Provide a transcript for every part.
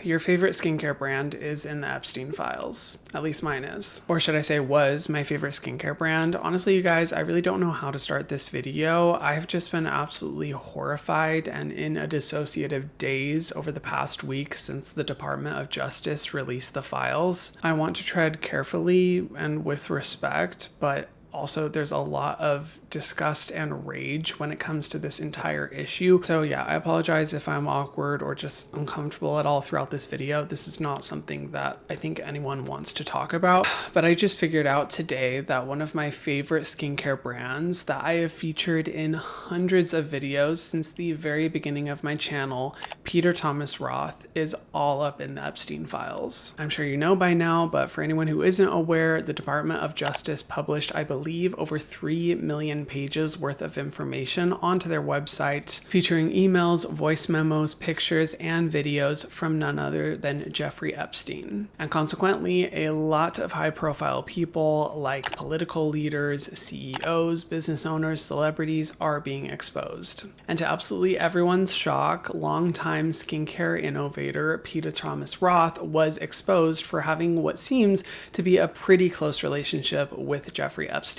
Your favorite skincare brand is in the Epstein files. At least mine is. Or should I say was my favorite skincare brand. Honestly, you guys, I really don't know how to start this video. I've just been absolutely horrified and in a dissociative daze over the past week since the Department of Justice released the files. I want to tread carefully and with respect, but also, there's a lot of disgust and rage when it comes to this entire issue. So yeah, I apologize if I'm awkward or just uncomfortable at all throughout this video. This is not something that I think anyone wants to talk about. But I just figured out today that one of my favorite skincare brands that I have featured in hundreds of videos since the very beginning of my channel, Peter Thomas Roth, is all up in the Epstein files. I'm sure you know by now, but for anyone who isn't aware, the Department of Justice published, I believe, over 3 million pages worth of information onto their website featuring emails, voice memos, pictures, and videos from none other than Jeffrey Epstein. And consequently, a lot of high-profile people like political leaders, CEOs, business owners, celebrities are being exposed. And to absolutely everyone's shock, longtime skincare innovator Peter Thomas Roth was exposed for having what seems to be a pretty close relationship with Jeffrey Epstein.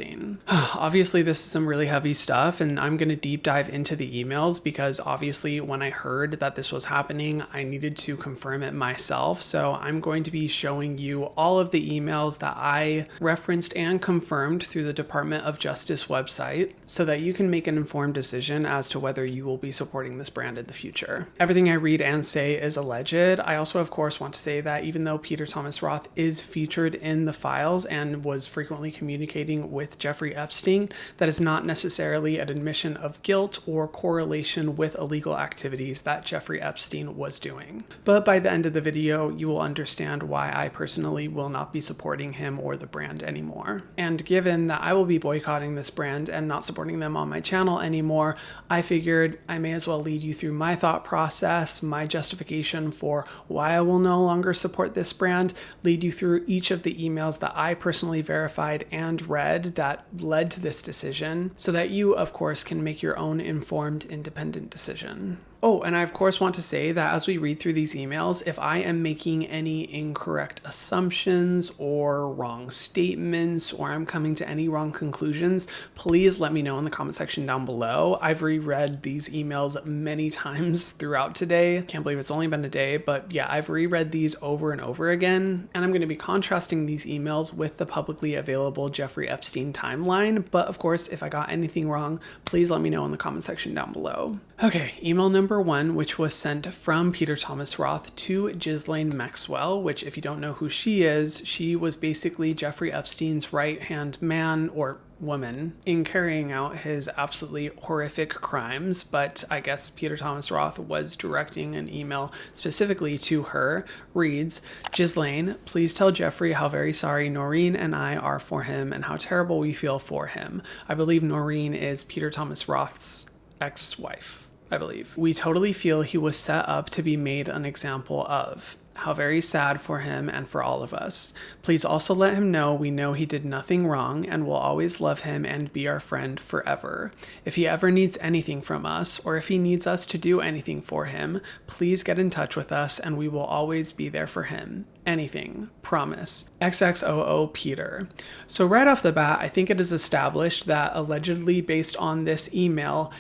Obviously, this is some really heavy stuff, and I'm going to deep dive into the emails because obviously when I heard that this was happening, I needed to confirm it myself. So I'm going to be showing you all of the emails that I referenced and confirmed through the Department of Justice website so that you can make an informed decision as to whether you will be supporting this brand in the future. Everything I read and say is alleged. I also, of course, want to say that even though Peter Thomas Roth is featured in the files and was frequently communicating with Jeffrey Epstein, that is not necessarily an admission of guilt or correlation with illegal activities that Jeffrey Epstein was doing. But by the end of the video, you will understand why I personally will not be supporting him or the brand anymore. And given that I will be boycotting this brand and not supporting them on my channel anymore, I figured I may as well lead you through my thought process, my justification for why I will no longer support this brand, lead you through each of the emails that I personally verified and read that led to this decision so that you, of course, can make your own informed, independent decision. Oh, and I of course want to say that as we read through these emails, if I am making any incorrect assumptions or wrong statements, or I'm coming to any wrong conclusions, please let me know in the comment section down below. I've reread these emails many times throughout today. Can't believe it's only been a day, but yeah, I've reread these over and over again, and I'm going to be contrasting these emails with the publicly available Jeffrey Epstein timeline. But of course, if I got anything wrong, please let me know in the comment section down below. Okay, email number 1, which was sent from Peter Thomas Roth to Ghislaine Maxwell, which if you don't know who she is, she was basically Jeffrey Epstein's right-hand man or woman in carrying out his absolutely horrific crimes. But I guess Peter Thomas Roth was directing an email specifically to her. Reads, Ghislaine, please tell Jeffrey how very sorry Noreen and I are for him and how terrible we feel for him. I believe Noreen is Peter Thomas Roth's ex-wife, I believe. We totally feel he was set up to be made an example of. How very sad for him and for all of us. Please also let him know we know he did nothing wrong and will always love him and be our friend forever. If he ever needs anything from us, or if he needs us to do anything for him, please get in touch with us and we will always be there for him. Anything. Promise. XXOO Peter. So right off the bat, I think it is established that allegedly based on this email,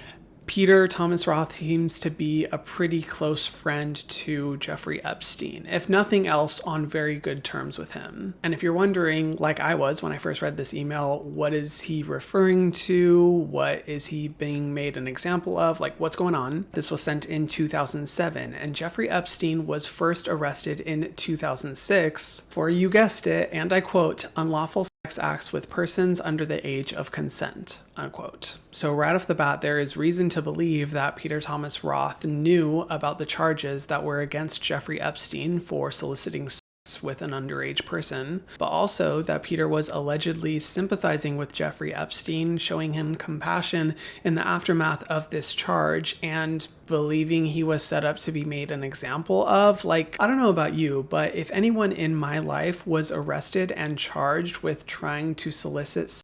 Peter Thomas Roth seems to be a pretty close friend to Jeffrey Epstein, if nothing else on very good terms with him. And if you're wondering, like I was when I first read this email, what is he referring to? What is he being made an example of? Like, what's going on? This was sent in 2007, and Jeffrey Epstein was first arrested in 2006 for, you guessed it, and I quote, unlawful sex acts with persons under the age of consent, unquote. So right off the bat, there is reason to believe that Peter Thomas Roth knew about the charges that were against Jeffrey Epstein for soliciting sex with an underage person, but also that Peter was allegedly sympathizing with Jeffrey Epstein, showing him compassion in the aftermath of this charge and believing he was set up to be made an example of. Like, I don't know about you, but if anyone in my life was arrested and charged with trying to solicit sex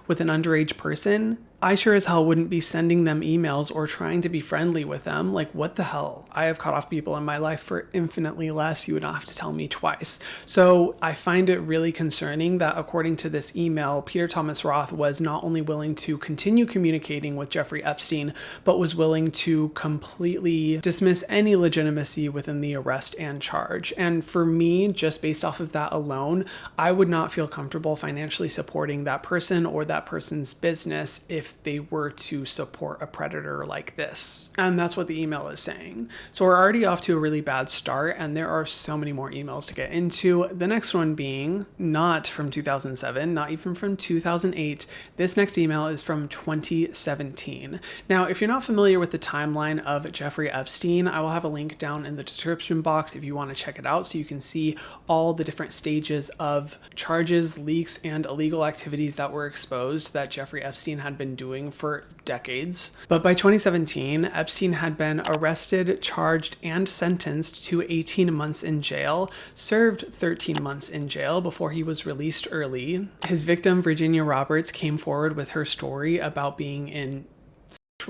with an underage person, I sure as hell wouldn't be sending them emails or trying to be friendly with them. Like, what the hell? I have cut off people in my life for infinitely less. You would not have to tell me twice. So I find it really concerning that according to this email, Peter Thomas Roth was not only willing to continue communicating with Jeffrey Epstein, but was willing to completely dismiss any legitimacy within the arrest and charge. And for me, just based off of that alone, I would not feel comfortable financially supporting that person or that person's business if they were to support a predator like this. And that's what the email is saying. So we're already off to a really bad start, and there are so many more emails to get into. The next one being not from 2007, not even from 2008. This next email is from 2017. Now, if you're not familiar with the timeline of Jeffrey Epstein, I will have a link down in the description box if you want to check it out so you can see all the different stages of charges, leaks, and illegal activities that were exposed that Jeffrey Epstein had been doing for decades. But by 2017, Epstein had been arrested, charged, and sentenced to 18 months in jail, served 13 months in jail before he was released early. His victim, Virginia Roberts, came forward with her story about being in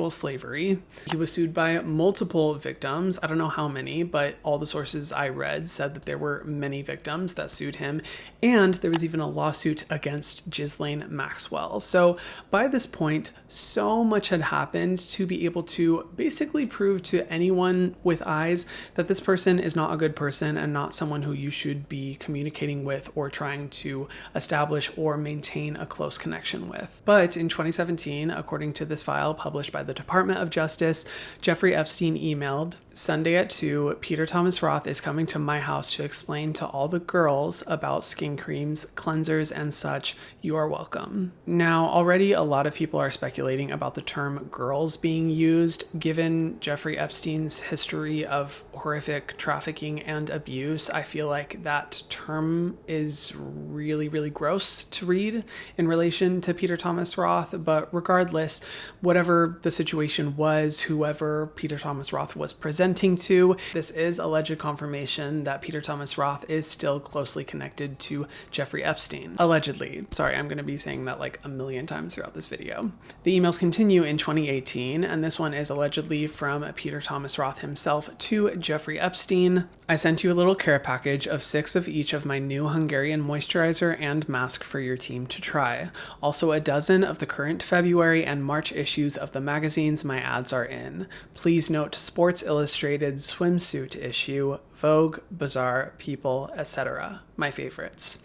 slavery. He was sued by multiple victims. I don't know how many, but all the sources I read said that there were many victims that sued him, and there was even a lawsuit against Ghislaine Maxwell. So by this point, so much had happened to be able to basically prove to anyone with eyes that this person is not a good person and not someone who you should be communicating with or trying to establish or maintain a close connection with. But in 2017, according to this file published by the Department of Justice, Jeffrey Epstein emailed, "Sunday at 2, Peter Thomas Roth is coming to my house to explain to all the girls about skin creams, cleansers, and such. You are welcome." Now, already a lot of people are speculating about the term girls being used. Given Jeffrey Epstein's history of horrific trafficking and abuse, I feel like that term is really, really gross to read in relation to Peter Thomas Roth. But regardless, whatever the situation was, whoever Peter Thomas Roth was presenting to, this is alleged confirmation that Peter Thomas Roth is still closely connected to Jeffrey Epstein. Allegedly. Sorry, I'm going to be saying that like a million times throughout this video. The emails continue in 2018, and this one is allegedly from Peter Thomas Roth himself to Jeffrey Epstein. "I sent you a little care package of 6 of each of my new Hungarian moisturizer and mask for your team to try. Also a dozen of the current February and March issues of the magazines my ads are in. Please note Sports Illustrated swimsuit issue, Vogue, Bazaar, People, etc. My favorites.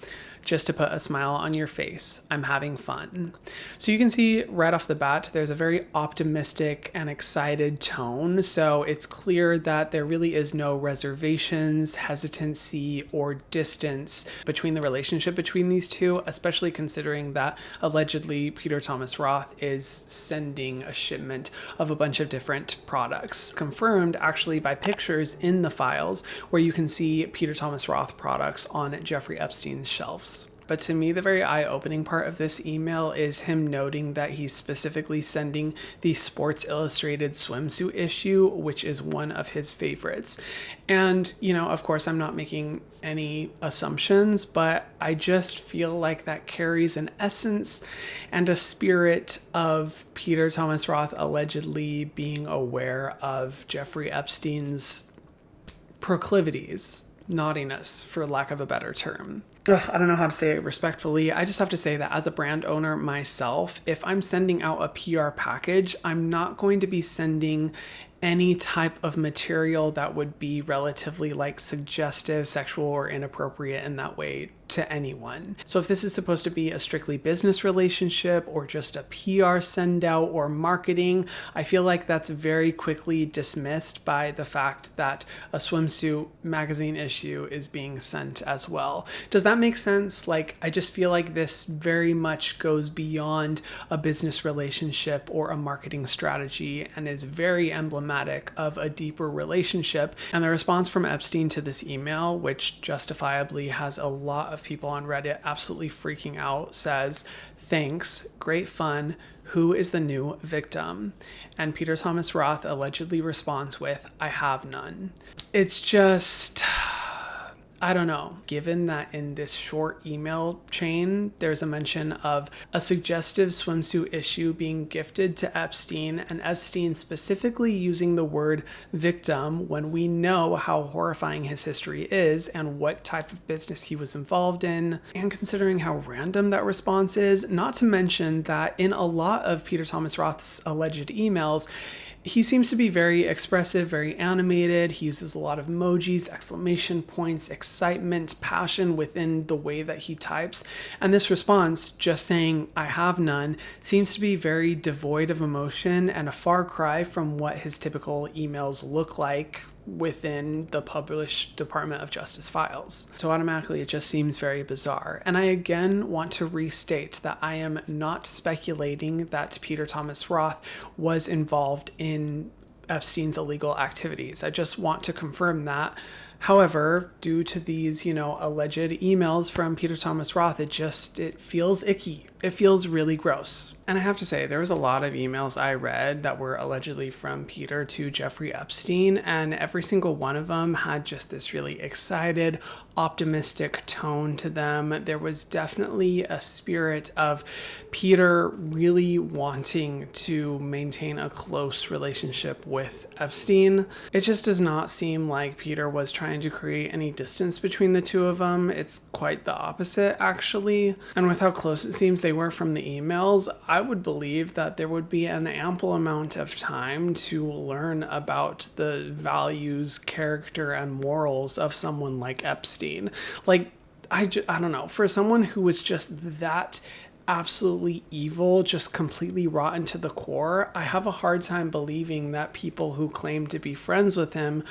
Just to put a smile on your face. I'm having fun." So you can see right off the bat, there's a very optimistic and excited tone. So it's clear that there really is no reservations, hesitancy, or distance between the relationship between these two, especially considering that allegedly Peter Thomas Roth is sending a shipment of a bunch of different products. Confirmed actually by pictures in the files where you can see Peter Thomas Roth products on Jeffrey Epstein's shelves. But to me, the very eye-opening part of this email is him noting that he's specifically sending the Sports Illustrated swimsuit issue, which is one of his favorites. And, you know, of course, I'm not making any assumptions, but I just feel like that carries an essence and a spirit of Peter Thomas Roth allegedly being aware of Jeffrey Epstein's proclivities, naughtiness, for lack of a better term. I don't know how to say it respectfully. I just have to say that as a brand owner myself, if I'm sending out a PR package, I'm not going to be sending any type of material that would be relatively like suggestive, sexual, or inappropriate in that way to anyone. So if this is supposed to be a strictly business relationship or just a PR send out or marketing, I feel like that's very quickly dismissed by the fact that a swimsuit magazine issue is being sent as well. Does that make sense? Like, I just feel like this very much goes beyond a business relationship or a marketing strategy and is very emblematic of a deeper relationship. And the response from Epstein to this email, which justifiably has a lot of people on Reddit absolutely freaking out, says, "Thanks, great fun. Who is the new victim?" And Peter Thomas Roth allegedly responds with, "I have none." It's just, I don't know. Given that in this short email chain, there's a mention of a suggestive swimsuit issue being gifted to Epstein, and Epstein specifically using the word victim when we know how horrifying his history is and what type of business he was involved in, and considering how random that response is, not to mention that in a lot of Peter Thomas Roth's alleged emails, he seems to be very expressive, very animated. He uses a lot of emojis, exclamation points, excitement, passion within the way that he types. And this response, just saying, "I have none," seems to be very devoid of emotion and a far cry from what his typical emails look like within the published Department of Justice files. So automatically it just seems very bizarre. And I again want to restate that I am not speculating that Peter Thomas Roth was involved in Epstein's illegal activities. I just want to confirm that. However, due to these, alleged emails from Peter Thomas Roth, it feels icky. It feels really gross. And I have to say, there was a lot of emails I read that were allegedly from Peter to Jeffrey Epstein, and every single one of them had just this really excited, optimistic tone to them. There was definitely a spirit of Peter really wanting to maintain a close relationship with Epstein. It just does not seem like Peter was trying to create any distance between the two of them. It's quite the opposite, actually. And with how close it seems they were from the emails, I would believe that there would be an ample amount of time to learn about the values, character, and morals of someone like Epstein. I don't know, for someone who was just that absolutely evil, just completely rotten to the core, I have a hard time believing that people who claim to be friends with him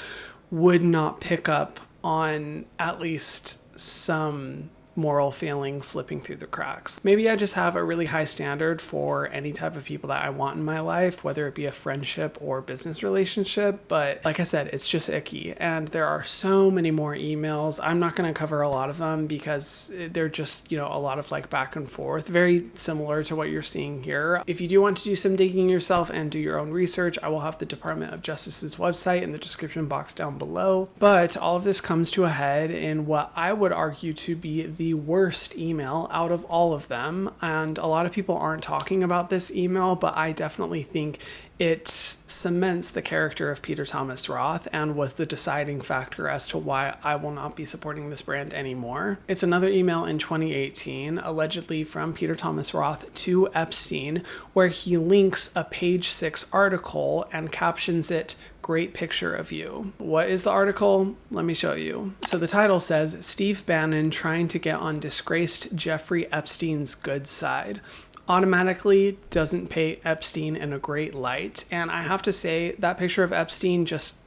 would not pick up on at least some moral failing slipping through the cracks. Maybe I just have a really high standard for any type of people that I want in my life, whether it be a friendship or business relationship. But like I said, it's just icky. And there are so many more emails. I'm not going to cover a lot of them because they're just, a lot of back and forth, very similar to what you're seeing here. If you do want to do some digging yourself and do your own research, I will have the Department of Justice's website in the description box down below. But all of this comes to a head in what I would argue to be the worst email out of all of them. And a lot of people aren't talking about this email, but I definitely think it cements the character of Peter Thomas Roth and was the deciding factor as to why I will not be supporting this brand anymore. It's another email in 2018, allegedly from Peter Thomas Roth to Epstein, where he links a page 6 article and captions it, "Great picture of you." What is the article? Let me show you. So the title says, "Steve Bannon trying to get on disgraced Jeffrey Epstein's good side." Automatically doesn't paint Epstein in a great light. And I have to say, that picture of Epstein just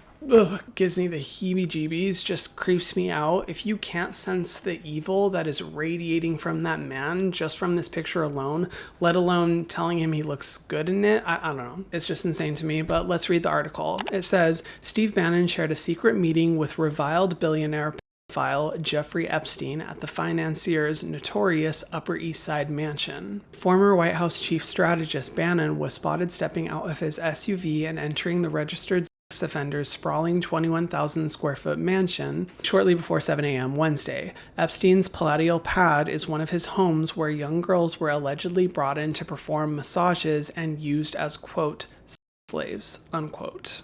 gives me the heebie-jeebies, just creeps me out. If you can't sense the evil that is radiating from that man just from this picture alone, let alone telling him he looks good in it, I don't know. It's just insane to me, but let's read the article. It says, "Steve Bannon shared a secret meeting with reviled billionaire file Jeffrey Epstein at the financier's notorious Upper East Side mansion. Former White House chief strategist Bannon was spotted stepping out of his SUV and entering the registered sex offender's sprawling 21,000 square foot mansion shortly before 7 a.m. Wednesday. Epstein's palatial pad is one of his homes where young girls were allegedly brought in to perform massages and used as, quote, slaves, unquote."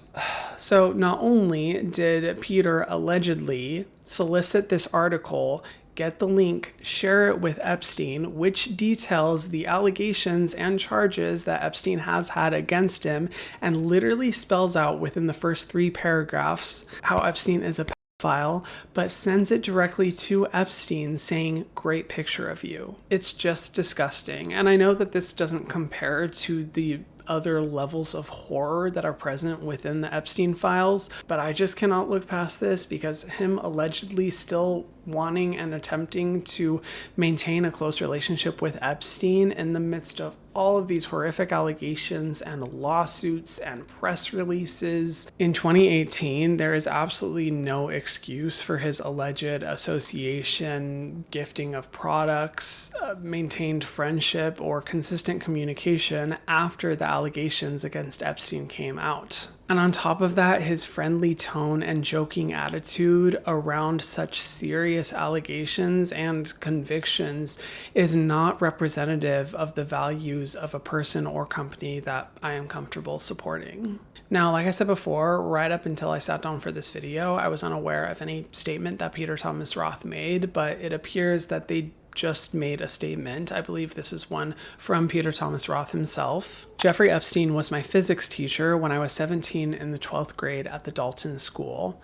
So not only did Peter allegedly solicit this article, get the link, share it with Epstein, which details the allegations and charges that Epstein has had against him, and literally spells out within the first 3 paragraphs how Epstein is a pedophile, but sends it directly to Epstein saying, "Great picture of you." It's just disgusting. And I know that this doesn't compare to the other levels of horror that are present within the Epstein files, but I just cannot look past this because him allegedly still wanting and attempting to maintain a close relationship with Epstein in the midst of all of these horrific allegations and lawsuits and press releases. In 2018, there is absolutely no excuse for his alleged association, gifting of products, maintained friendship, or consistent communication after the allegations against Epstein came out. And on top of that, his friendly tone and joking attitude around such serious allegations and convictions is not representative of the values of a person or company that I am comfortable supporting. Now, like I said before, right up until I sat down for this video, I was unaware of any statement that Peter Thomas Roth made, but it appears that they just made a statement. I believe this is one from Peter Thomas Roth himself. Jeffrey Epstein was my physics teacher when I was 17 in the 12th grade at the Dalton School.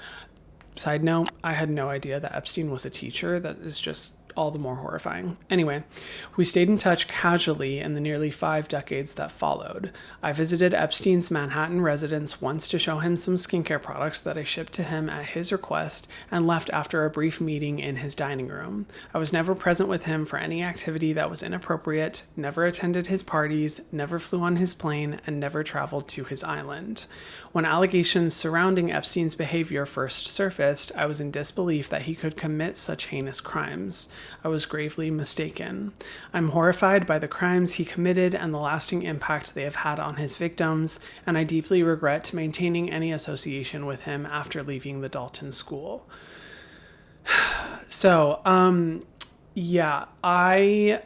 Side note, I had no idea that Epstein was a teacher. That is just all the more horrifying. Anyway, we stayed in touch casually in the nearly 5 decades that followed. I visited Epstein's Manhattan residence once to show him some skincare products that I shipped to him at his request and left after a brief meeting in his dining room. I was never present with him for any activity that was inappropriate, never attended his parties, never flew on his plane, and never traveled to his island. When allegations surrounding Epstein's behavior first surfaced, I was in disbelief that he could commit such heinous crimes. I was gravely mistaken. I'm horrified by the crimes he committed and the lasting impact they have had on his victims, and I deeply regret maintaining any association with him after leaving the Dalton School. So, yeah, I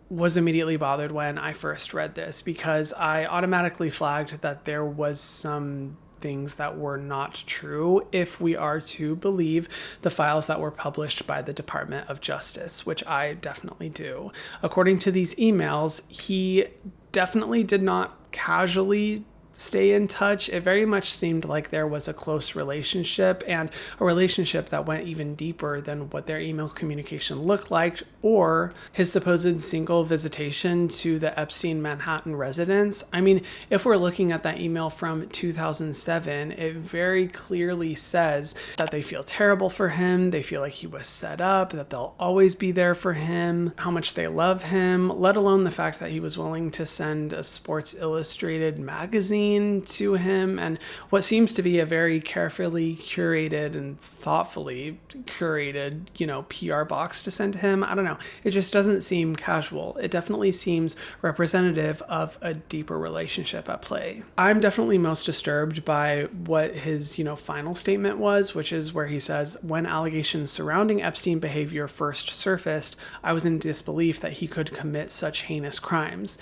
was immediately bothered when I first read this because I automatically flagged that there was some things that were not true if we are to believe the files that were published by the Department of Justice, which I definitely do. According to these emails, he definitely did not casually stay in touch. It very much seemed like there was a close relationship, and a relationship that went even deeper than what their email communication looked like, or his supposed single visitation to the Epstein Manhattan residence. I mean, if we're looking at that email from 2007, it very clearly says that they feel terrible for him, they feel like he was set up, that they'll always be there for him, how much they love him, let alone the fact that he was willing to send a Sports Illustrated magazine to him, and what seems to be a very carefully curated and thoughtfully curated, PR box to send to him. I don't know. It just doesn't seem casual. It definitely seems representative of a deeper relationship at play. I'm definitely most disturbed by what his, final statement was, which is where he says, when allegations surrounding Epstein behavior first surfaced, I was in disbelief that he could commit such heinous crimes.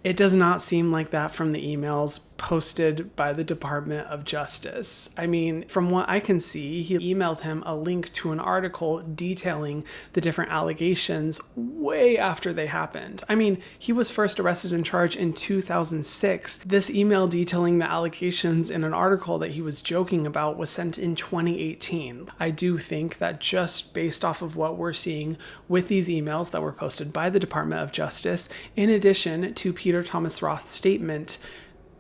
It does not seem like that from the emails posted by the Department of Justice. I mean, from what I can see, he emailed him a link to an article detailing the different allegations way after they happened. I mean, he was first arrested and charged in 2006. This email detailing the allegations in an article that he was joking about was sent in 2018. I do think that just based off of what we're seeing with these emails that were posted by the Department of Justice, in addition to Peter Thomas Roth's statement,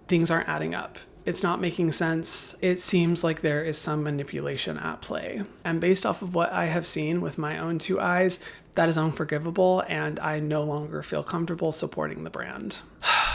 things aren't adding up. It's not making sense. It seems like there is some manipulation at play. And based off of what I have seen with my own 2 eyes, that is unforgivable, and I no longer feel comfortable supporting the brand.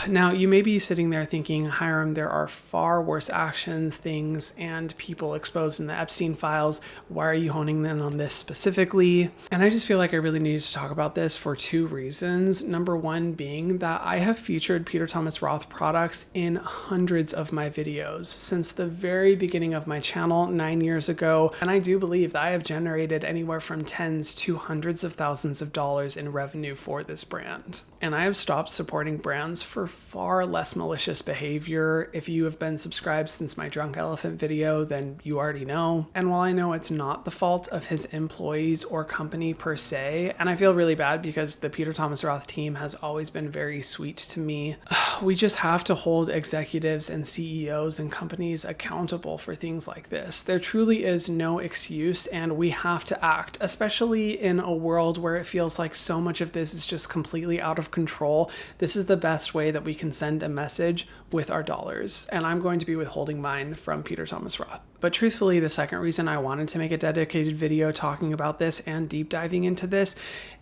Now, you may be sitting there thinking, Hiram, there are far worse actions, things, and people exposed in the Epstein files. Why are you honing in on this specifically? And I just feel like I really needed to talk about this for 2 reasons. Number one being that I have featured Peter Thomas Roth products in hundreds of my videos since the very beginning of my channel 9 years ago. And I do believe that I have generated anywhere from tens to hundreds of thousands of dollars in revenue for this brand. And I have stopped supporting brands for far less malicious behavior. If you have been subscribed since my Drunk Elephant video, then you already know. And while I know it's not the fault of his employees or company per se, and I feel really bad because the Peter Thomas Roth team has always been very sweet to me, we just have to hold executives and CEOs and companies accountable for things like this. There truly is no excuse, and we have to act, especially in a world where it feels like so much of this is just completely out of control. This is the best way that we can send a message with our dollars, and I'm going to be withholding mine from Peter Thomas Roth. But truthfully, the second reason I wanted to make a dedicated video talking about this and deep diving into this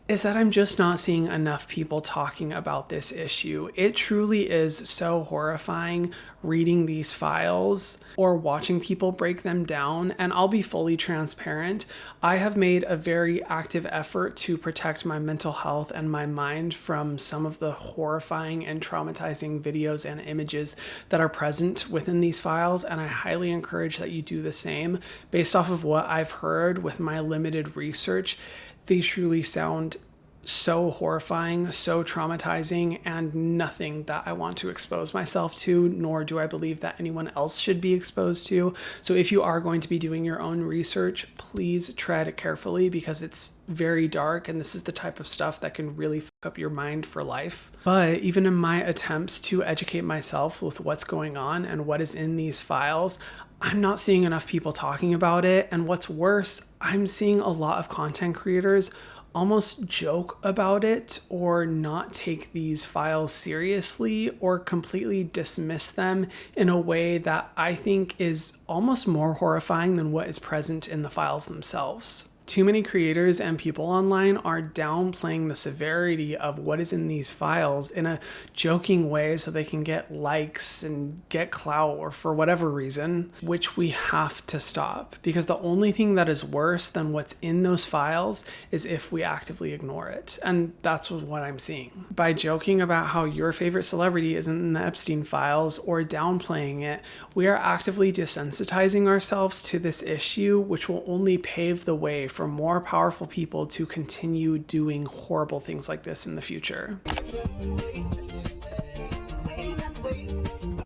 is that I'm just not seeing enough people talking about this issue. It truly is so horrifying reading these files or watching people break them down. And I'll be fully transparent. I have made a very active effort to protect my mental health and my mind from some of the horrifying and traumatizing videos and images images that are present within these files, and I highly encourage that you do the same. Based off of what I've heard with my limited research, they truly sound so horrifying, so traumatizing, and nothing that I want to expose myself to, nor do I believe that anyone else should be exposed to. So if you are going to be doing your own research, please tread carefully, because it's very dark and this is the type of stuff that can really fuck up your mind for life. But even in my attempts to educate myself with what's going on and what is in these files, I'm not seeing enough people talking about it. And what's worse, I'm seeing a lot of content creators almost joke about it or not take these files seriously or completely dismiss them in a way that I think is almost more horrifying than what is present in the files themselves. Too many creators and people online are downplaying the severity of what is in these files in a joking way so they can get likes and get clout or for whatever reason, which we have to stop, because the only thing that is worse than what's in those files is if we actively ignore it. And that's what I'm seeing. By joking about how your favorite celebrity isn't in the Epstein files or downplaying it, we are actively desensitizing ourselves to this issue, which will only pave the way for more powerful people to continue doing horrible things like this in the future.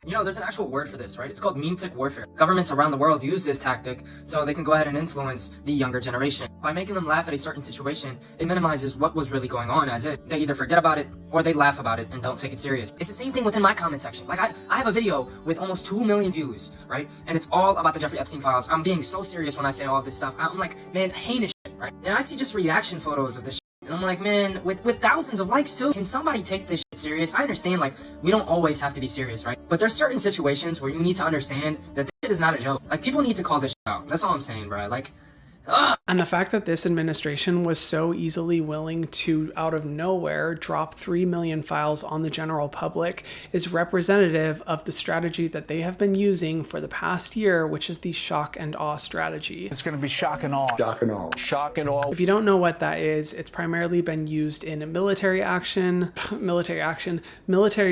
You know, there's an actual word for this, right? It's called meme tick warfare. Governments around the world use this tactic so they can go ahead and influence the younger generation. By making them laugh at a certain situation, it minimizes what was really going on, as they either forget about it or they laugh about it and don't take it serious. It's the same thing within my comment section. Like, I have a video with almost 2 million views, right? And it's all about the Jeffrey Epstein files. I'm being so serious when I say all of this stuff. I'm like, man, heinous shit, right? And I see just reaction photos of this shit. And I'm like, man, with thousands of likes too, can somebody take this shit serious? I understand, like, we don't always have to be serious, right? But there's certain situations where you need to understand that this shit is not a joke. Like, people need to call this shit out. That's all I'm saying, bro. Like, And the fact that this administration was so easily willing to, out of nowhere, drop 3 million files on the general public is representative of the strategy that they have been using for the past year, which is the shock and awe strategy. It's going to be shock and awe. Shock and awe. Shock and awe. If you don't know what that is, it's primarily been used in military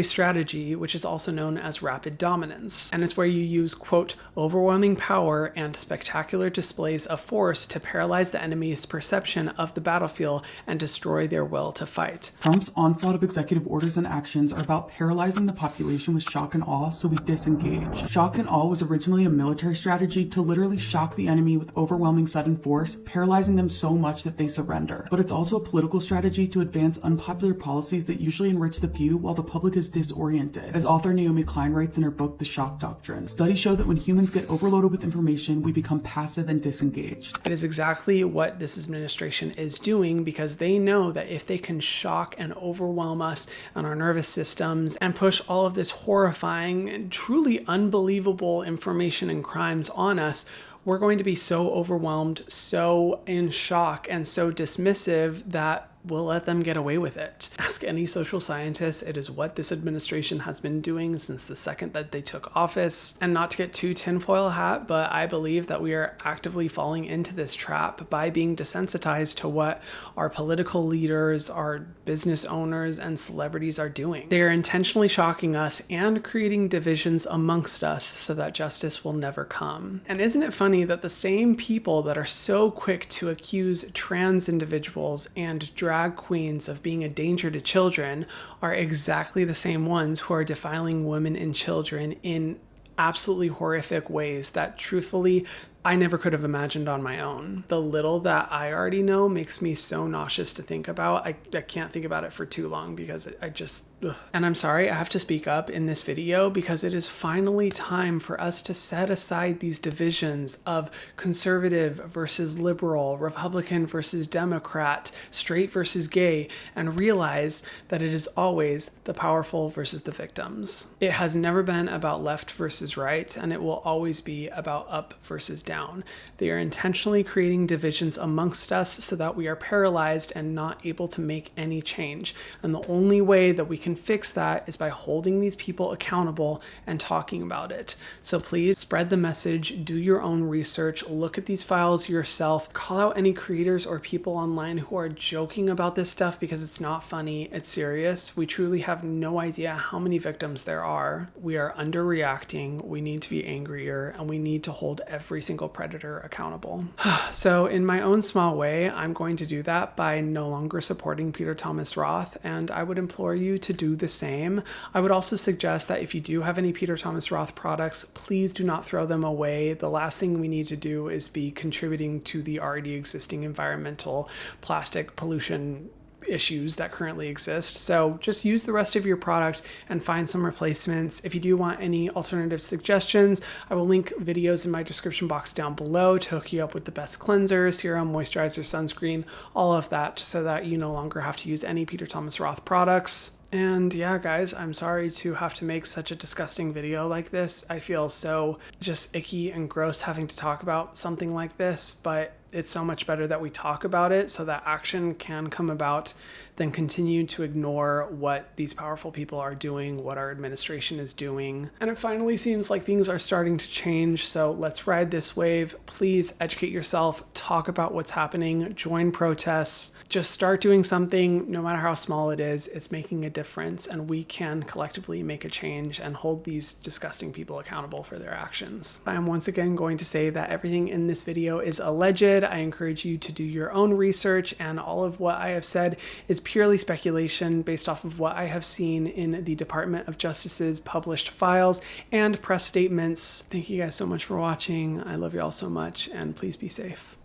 strategy, which is also known as rapid dominance. And it's where you use, quote, overwhelming power and spectacular displays of force to paralyze the enemy's perception of the battlefield and destroy their will to fight. Trump's onslaught of executive orders and actions are about paralyzing the population with shock and awe so we disengage. Shock and awe was originally a military strategy to literally shock the enemy with overwhelming sudden force, paralyzing them so much that they surrender. But it's also a political strategy to advance unpopular policies that usually enrich the few while the public is disoriented. As author Naomi Klein writes in her book, The Shock Doctrine, studies show that when humans get overloaded with information, we become passive and disengaged. It is exactly what this administration is doing, because they know that if they can shock and overwhelm us and our nervous systems and push all of this horrifying and truly unbelievable information and crimes on us, we're going to be so overwhelmed, so in shock, and so dismissive that we'll let them get away with it. Ask any social scientist, it is what this administration has been doing since the second that they took office. And not to get too tinfoil hat, but I believe that we are actively falling into this trap by being desensitized to what our political leaders, our business owners, and celebrities are doing. They are intentionally shocking us and creating divisions amongst us so that justice will never come. And isn't it funny that the same people that are so quick to accuse trans individuals and drag queens of being a danger to children are exactly the same ones who are defiling women and children in absolutely horrific ways that truthfully I never could have imagined on my own. The little that I already know makes me so nauseous to think about. I can't think about it for too long because I just, ugh. And I'm sorry, I have to speak up in this video because it is finally time for us to set aside these divisions of conservative versus liberal, Republican versus Democrat, straight versus gay, and realize that it is always the powerful versus the victims. It has never been about left versus right, and it will always be about up versus down. down. They are intentionally creating divisions amongst us so that we are paralyzed and not able to make any change. And the only way that we can fix that is by holding these people accountable and talking about it. So please spread the message, do your own research, look at these files yourself, call out any creators or people online who are joking about this stuff because it's not funny, it's serious. We truly have no idea how many victims there are. We are underreacting, we need to be angrier, and we need to hold every single predator accountable. So in my own small way, I'm going to do that by no longer supporting Peter Thomas Roth, and I would implore you to do the same. I would also suggest that if you do have any Peter Thomas Roth products, please do not throw them away. The last thing we need to do is be contributing to the already existing environmental plastic pollution issues that currently exist. So just use the rest of your product and find some replacements. If you do want any alternative suggestions, I will link videos in my description box down below to hook you up with the best cleanser, serum, moisturizer, sunscreen, all of that, so that you no longer have to use any Peter Thomas Roth products. And yeah, guys, I'm sorry to have to make such a disgusting video like this. I feel so just icky and gross having to talk about something like this, but it's so much better that we talk about it so that action can come about than continue to ignore what these powerful people are doing, what our administration is doing. And it finally seems like things are starting to change, so let's ride this wave. Please educate yourself, talk about what's happening, join protests, just start doing something, no matter how small it is. It's making a difference, and we can collectively make a change and hold these disgusting people accountable for their actions. I am once again going to say that everything in this video is alleged. I encourage you to do your own research, and all of what I have said is purely speculation based off of what I have seen in the Department of Justice's published files and press statements. Thank you guys so much for watching. I love you all so much, and please be safe.